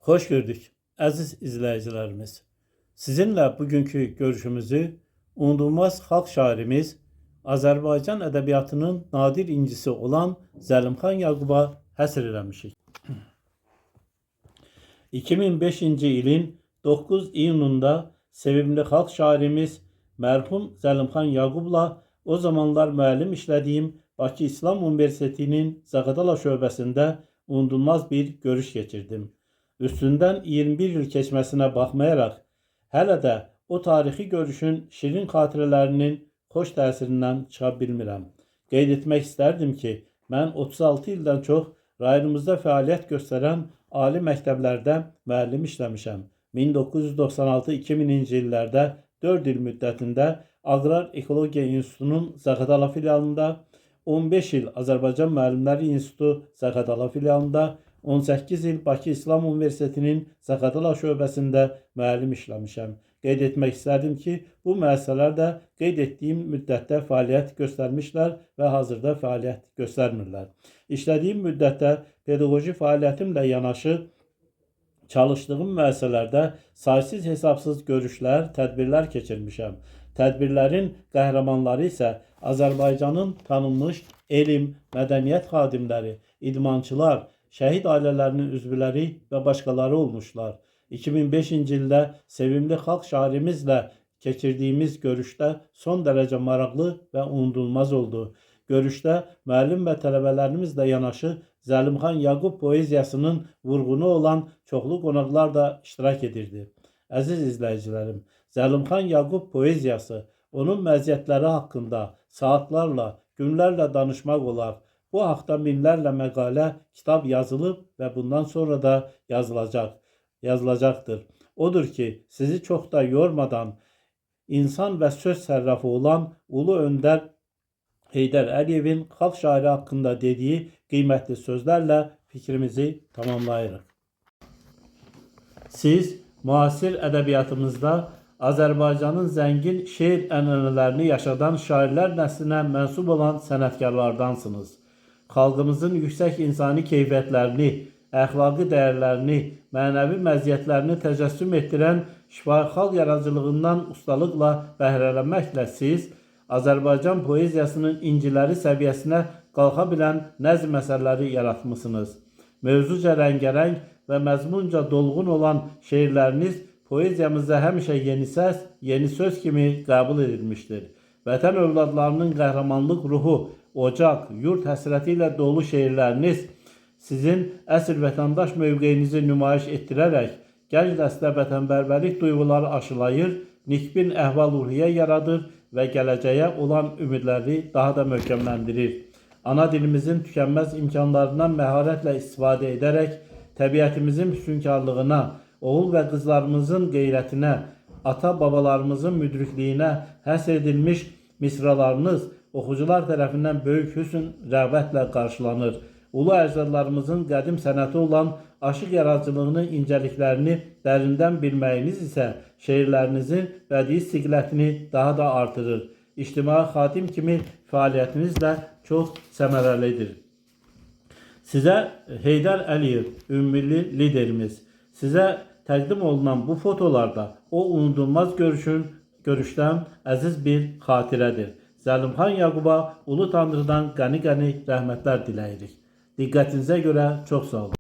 Hoş gördük aziz izleyicilerimiz. Sizinle bugünkü görüşümüzü unutulmaz halk şairimiz, Azərbaycan ədəbiyyatının nadir incisi olan Zəlimxan Yaquba həsr eləmişik. 2005-ci ilin 9 iyununda sevimli halk şairimiz mərhum Zəlimxan Yaqubla o zamanlar müəllim işlədiyim Bakı İslam Universitetinin Zaqatala şöbəsində unutulmaz bir görüş geçirdim. Üstünden 21 yıl keçməsinə baxmayaraq, hələ də o tarixi görüşün şirin xatirələrinin xoş təsirindən çıxa bilmirəm. Qeyd etmək istərdim ki, mən 36 ildən çox rayonumuzda fəaliyyət göstərən ali məktəblərdə müəllim işləmişəm. 1996-2000-ci illərdə 4 il müddətində Aqrar Ekologiya İnstitutunun Zaqatala filialında, 15 il Azərbaycan Müəllimləri İnstitutu Zaqatala filialında, 18 il Bakı İslam Universitetinin Zaqatala şöbəsində müəllim işləmişəm. Qeyd etmək istərdim ki, bu müəssisələr də qeyd etdiyim müddətdə fəaliyyət göstərmişlər və hazırda fəaliyyət göstərmirlər. İşlədiyim müddətdə pedaqoji fəaliyyətimlə yanaşı çalışdığım müəssisələrdə saysız hesabsız görüşlər, tədbirlər keçirmişəm. Tədbirlərin qəhrəmanları isə Azərbaycanın tanınmış elm, mədəniyyət xadimləri, idmançılar, şəhid ailələrinin üzvləri və başqaları olmuşlar. 2005-ci ildə sevimli xalq şairimizlə keçirdiyimiz görüşdə son dərəcə maraqlı və unudulmaz oldu. Görüşdə müəllim və tələbələrimizlə yanaşı Zəlimxan Yaqub poeziyasının vurğunu olan çoxlu qonaqlar da iştirak edirdi. Əziz izləyicilərim, Zəlimxan Yaqub poeziyası, onun məziyyətləri haqqında saatlarla, günlərlə danışmaq olar. Bu haqda minlərlə məqalə, kitab yazılıb və bundan sonra da yazılacaqdır. Odur ki, sizi çox da yormadan insan və söz sərrafı olan Ulu Öndər Heydər Əliyevin xalq şairi haqqında dediyi qiymətli sözlərlə fikrimizi tamamlayırıq. Siz müasir ədəbiyyatımızda Azərbaycanın zəngin şeir ənənələrini yaşadan şairlər nəslinə mənsub olan sənətkarlardansınız. Xalqımızın yüksək insani keyfiyyətlərini, əxlaqi dəyərlərini, mənəvi məziyyətlərini təcəssüm etdirən şifahi xalq yaradıcılığından ustalıqla bəhrələnməklə siz Azərbaycan poeziyasının inciləri səviyyəsinə qalxa bilən nəzm əsərləri yaratmışsınız. Mövzuca rəngərəng və məzmunca dolğun olan şeirləriniz poeziyamızda həmişə yeni səs, yeni söz kimi qəbul edilmişdir. Vətən övladlarının qəhrəmanlıq ruhu, ocaq, yurt həsrəti ilə dolu şeirləriniz sizin əsl vətəndaş mövqeyinizi nümayiş etdirərək gənc nəslə vətənpərvərlik duyğuları aşılayır, nikbin əhval-ruhiyyə yaradır və gələcəyə olan ümidləri daha da möhkəmləndirir. Ana dilimizin tükənməz imkanlarından məharətlə istifadə edərək təbiətimizin füsunkarlığına, oğul və qızlarımızın qeyrətinə, ata-babalarımızın müdrikliyinə həsr edilmiş misralarınız oxucular tərəfindən böyük hüsn, rəğbətlə qarşılanır. Ulu əcdadlarımızın qədim sənəti olan aşıq yaradıcılığını, incəliklərini dərindən bilməyiniz isə şeirlərinizin bədii istiqlətini daha da artırır. İctimai xadim kimi fəaliyyətiniz də çox səmərəlidir. Sizə Heydər Əliyev, ümummilli liderimiz, sizə təqdim olunan bu fotolarda o unudulmaz görüşdən əziz bir xatirədir. Zəlimxan Yaquba Ulu Tanrıdan qəni-qəni rəhmətlər diləyirik. Diqqətinizə görə çox sağ olun.